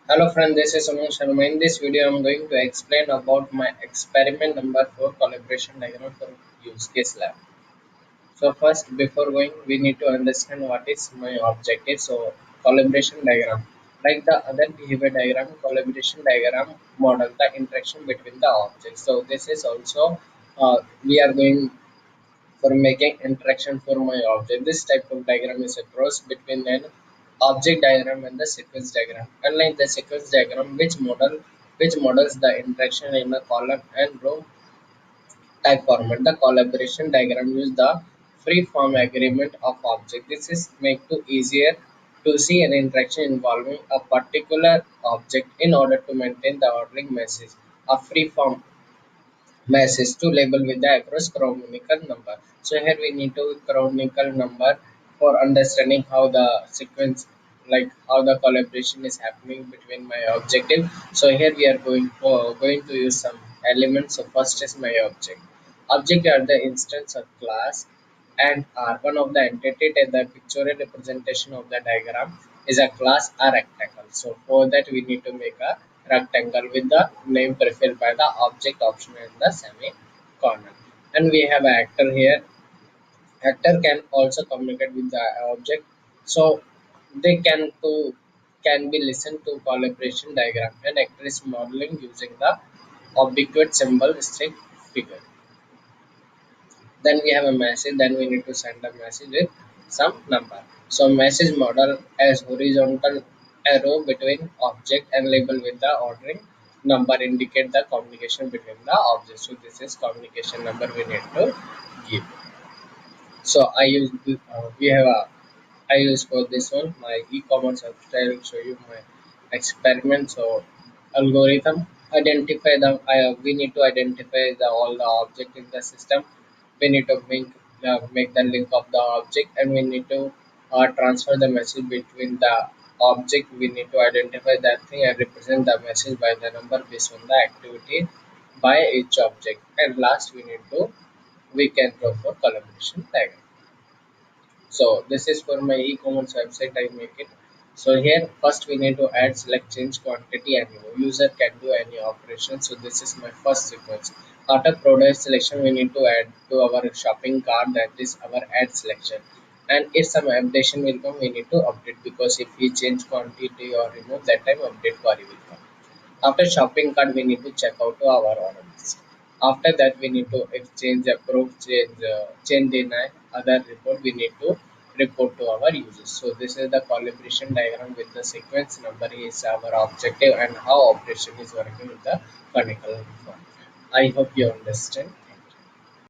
Hello friend, this is Umang Sharma. In this video, I'm going to explain about my experiment number 4 collaboration diagram for use case lab. So first, before going, we need to understand what is my objective. So collaboration diagram, like the other behavior diagram, collaboration diagram model the interaction between the objects. So this is also we are going for making interaction for my object. This type of diagram is a cross between an object diagram and the sequence diagram. Unlike the sequence diagram, which models the interaction in a column and row type format, the collaboration diagram use the free form agreement of object. This is make to easier to see an interaction involving a particular object in order to maintain the ordering message. A free form message to label with the across canonical number. So here we need to canonical number for understanding how the sequence, like how the collaboration is happening between my objective. So here we are going to use some elements. So first is my object. Object are the instance of class and are one of the entity in the pictorial representation of the diagram is a class a rectangle. So for that we need to make a rectangle with the name prefilled by the object option and the semicolon. And we have an actor here. Actor can also communicate with the object. So they can be listened to collaboration diagram and actor is modeling using the ubiquitous symbol stick figure. Then we have a message, then we need to send a message with some number. So message model as horizontal arrow between object and label with the ordering number indicate the communication between the objects. So this is communication number we need to give. So we have a I use for this one my e-commerce website. I will show you my experiment. So algorithm identify the we need to identify the all the object in the system. We need to make the link of the object and we need to transfer the message between the object. We need to identify that thing and represent the message by the number based on the activity by each object. And last we can go for collaboration diagram. So this is for my e-commerce website. I make it. So here first we need to add select change quantity and user can do any operation. So this is my first sequence. After product selection we need to add to our shopping cart, that is our add selection. And if some updation will come we need to update, because if we change quantity or remove, that time update query will come. After shopping cart, we need to check out to our order list. After that, we need to exchange, approve, change deny, other report. We need to report to our users. So this is the collaboration diagram with the sequence number is our objective and how operation is working with the canonical form. I hope you understand.